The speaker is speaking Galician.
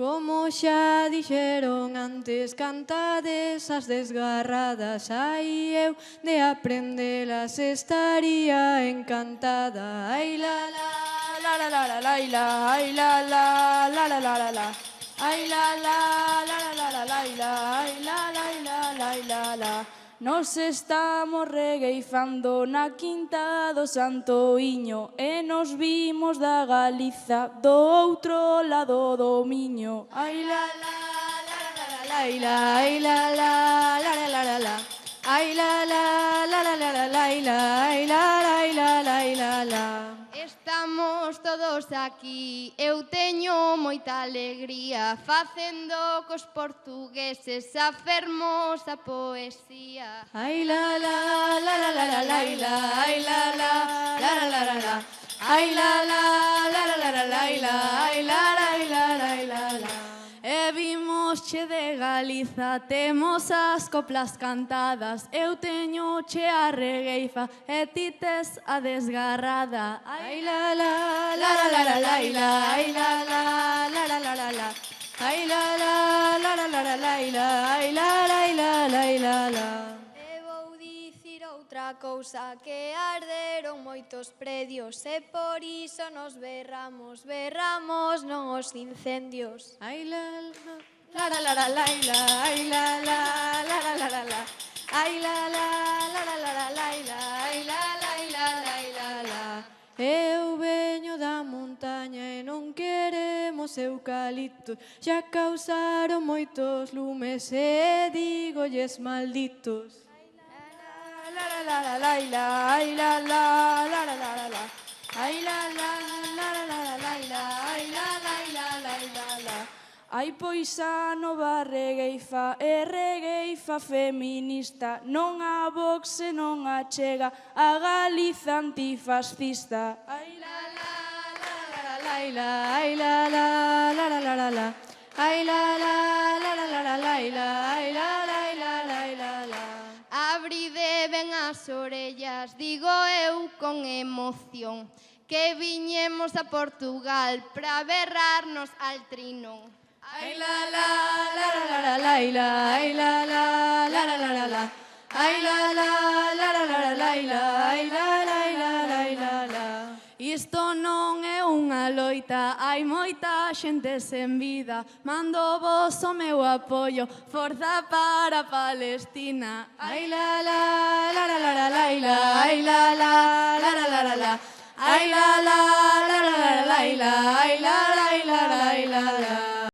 Como xa dixeron antes, cantades as desgarradas, ai eu de aprendelas estaría encantada. Ai la la la la la la la, ai la la la la la la la, ai la la la la la la la, ai la la la la la. Nos estamos regueifando na quinta do Santoiño e nos vimos da Galiza do outro lado do Miño. Ai la la la la la la la, ai la la la la la la la, ai la la la la la la la, ai la la la la la. Estamos todos aquí, eu teño moita alegría, facendo cos portugueses a fermosa poesía. Ai la la la la la la la, ai la la la la la la la, ai la la la la la la la, ai la la la la. E vimos che de Galiza, temos as coplas cantadas, eu teño che a regueifa e ti tes a desgarrada. Ai la la la la la la la, ai la la la la la la la, ai la la la la la la la, ai la la la. E vou dicir outra cousa, que arderon moitos predios e por iso nos berramos, non os incendios. Ai la la la la la la, ai la la la la la la la, ai la la la la la la la, ai la la la. Eu veño da montaña e non queremos eucaliptos, xa causaron moitos lumes e dígolles malditos. Ai la la la la la, ai la la la la la la, ai la la la la la la la, ai la la la. Hai pois a nova regueifa e regueifa feminista, non a Vox e non a Chega, a Galiza antifascista. Ai la la la la la la, ai la la la la la la la, ai la la la la la la la, ai la la la. Abride ben as orellas, digo eu con emoción, que viñemos a Portugal pra berrarnos al trinón. Ai la la la la la la, ai la la la la la la, ai la la la la la la, ai la la. Isto non é unha loita, hai moita xente sen vida. Mando vos o meu apoio, forza para Palestina. Ai la la la la la la, ai la la la la la la, ai la la la la la la, ai la la la la la.